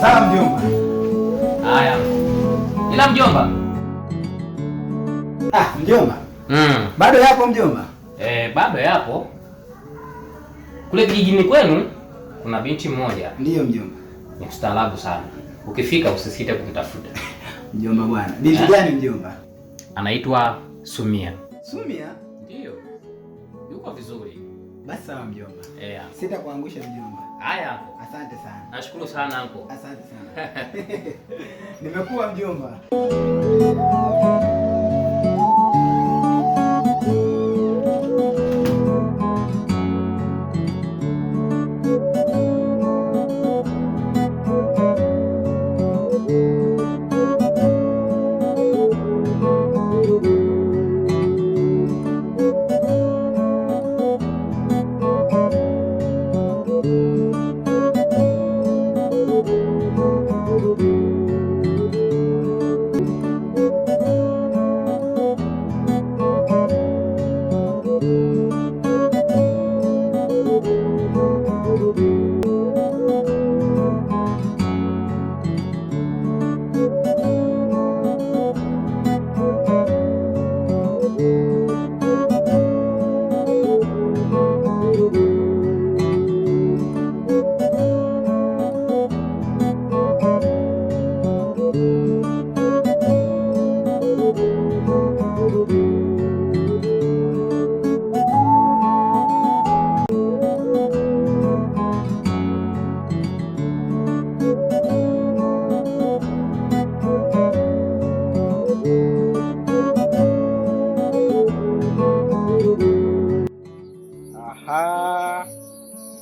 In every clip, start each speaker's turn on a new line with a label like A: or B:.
A: Sawa mjomba.
B: Haya. Ila mjomba.
A: Mjomba. Bado yapo mjomba?
B: Bado yapo. Kule kijijini kwenu kuna binti mmoja.
A: Ndiyo mjomba.
B: Ni mstaarabu sana. Ukifika usisite kukitafuta.
A: Mjomba bwana. Binti gani mjomba?
B: Anaitwa Sumia.
A: Sumia?
B: Ndiyo. Yuko vizuri.
A: Basi sawa mjomba.
B: Yeah.
A: Sitakuangusha mjomba.
B: Haya.
A: Asante sana.
B: Nashukuru sana anko.
A: Asante sana. Nimekuwa mjomba.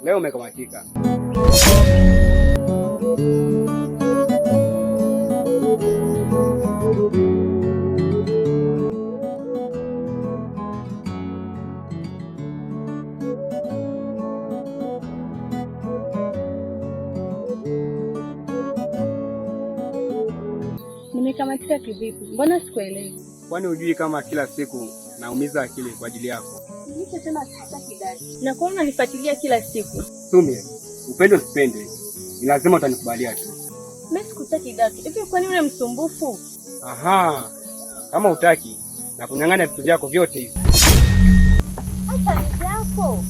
C: Leo umekamatika.
D: Nimekamatika kivipi? Mbona sikuelewi?
C: Kwani hujui kama kila siku naumiza akili kwa ajili yako?
D: Nicho tena sitaki dadi. Na kwa nini unifuatilia kila siku?
C: Sumia, upende usipende, ni lazima utanikubalia tu.
D: Mimi sikutaki dadi. Hivi kwa nini ule msumbufu?
C: Aha. Kama hutaki na kunyang'anya vitu vyako vyote hivi.
D: Hata ni vyako.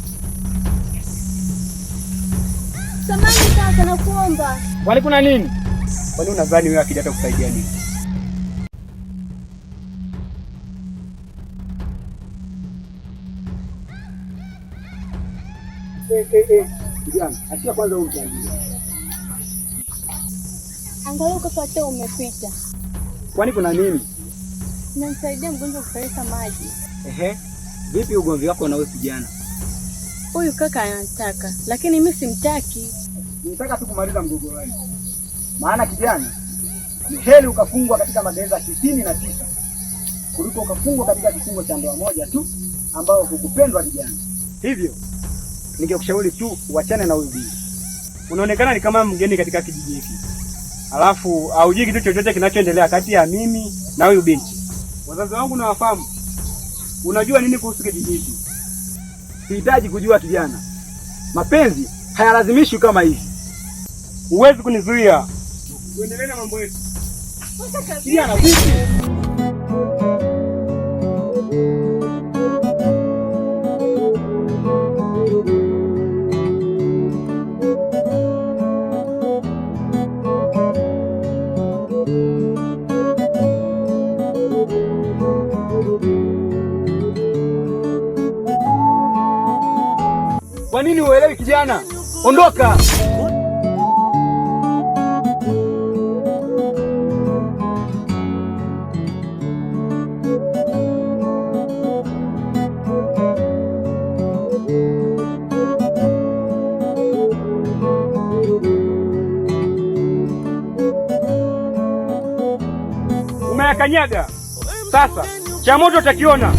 D: Samahani kaka, nakuomba.
C: Kwani kuna nini? Kwani unadhani wewe akija atakusaidia nini? Kijana, achia kwanza huyu mtangulia.
D: Angalau kaka hata umepita.
C: Kwani kuna nini?
D: Namsaidia mgonjwa kupeleka maji.
C: Vipi ugomvi wako na huyu kijana?
D: Huyu kaka anataka, lakini mimi simtaki.
C: Nitaka tu kumaliza mgogoro wenu. Maana kijana, ni heri ukafungwa katika magereza 99 kuliko ukafungwa katika kifungo cha ndoa moja tu ambao hukupendwa kijana. Hivyo ningekushauri tu uachane na huyu binti. Unaonekana ni kama mgeni katika kijiji hiki. Alafu haujui kitu chochote kinachoendelea kati ya mimi na huyu binti. Wazazi wangu nawafahamu. Unajua nini kuhusu kijiji hiki? Sihitaji kujua kijana. Mapenzi hayalazimishwi kama hivi. Huwezi kunizuia. Tuendelee na mambo yetu. Kijana vipi? Kwa nini uelewi kijana? Ondoka! Umeyakanyaga. Sasa cha moto utakiona.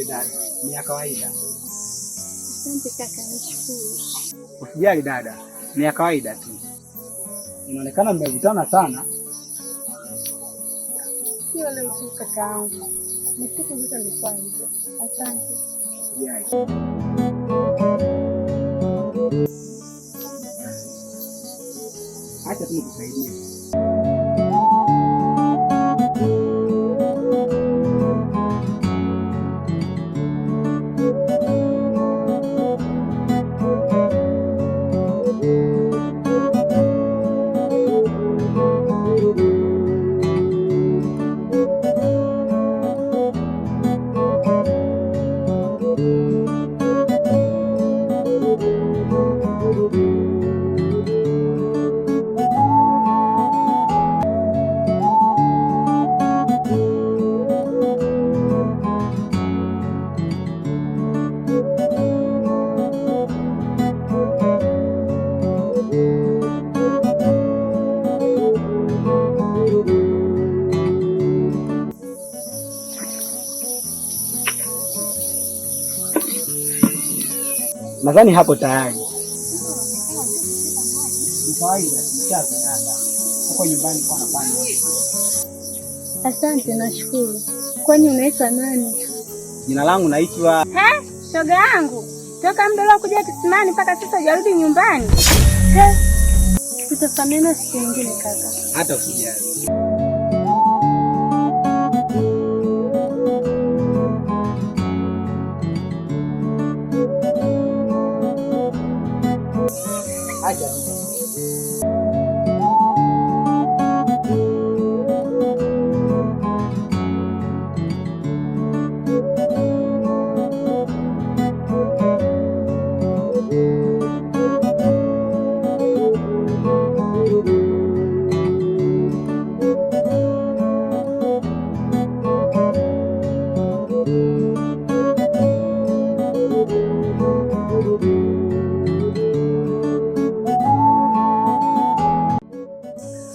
C: Usijali dada, ni ya kawaida.
D: Asante kaka, nashukuru.
C: Usijali dada, ni ya kawaida tu. Inaonekana mmevutana sana.
D: Sio leo tu kaka yangu. Ni siku zote nilikuwa hivyo. Asante.
C: Usijali. Acha tu nikusaidie. Nadhani hapo tayari. Ni kawaida, nishazoea. Huko nyumbani kwa hapana.
D: Asante, nashukuru. Kwani unaitwa nani?
C: Jina langu naitwa
D: Shoga yangu. Toka muda ule kuja kisimani mpaka sasa hujarudi nyumbani. Tutafahamiana siku nyingine kaka.
C: Hata usijali. Acha.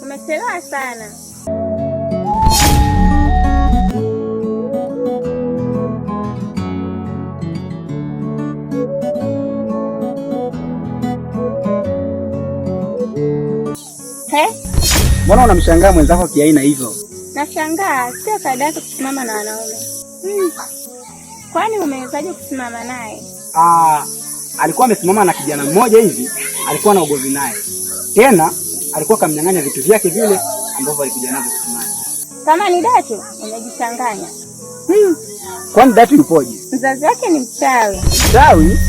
D: Umechelewa sana.
C: Mbona unamshangaa mwenzako kiaina hivyo?
D: Nashangaa, sio kaida yake kusimama na wanaume. Kwani umewezaje kusimama naye?
C: Alikuwa amesimama na kijana mmoja hivi, alikuwa na ugomvi naye. Tena alikuwa kamnyang'anya vitu vyake vile ambavyo alikuja navyo kusimama.
D: Kama ni Datu, umejichanganya.
C: Kwani Datu yupoje?
D: Mzazi wake ni mchawi.
C: Mchawi?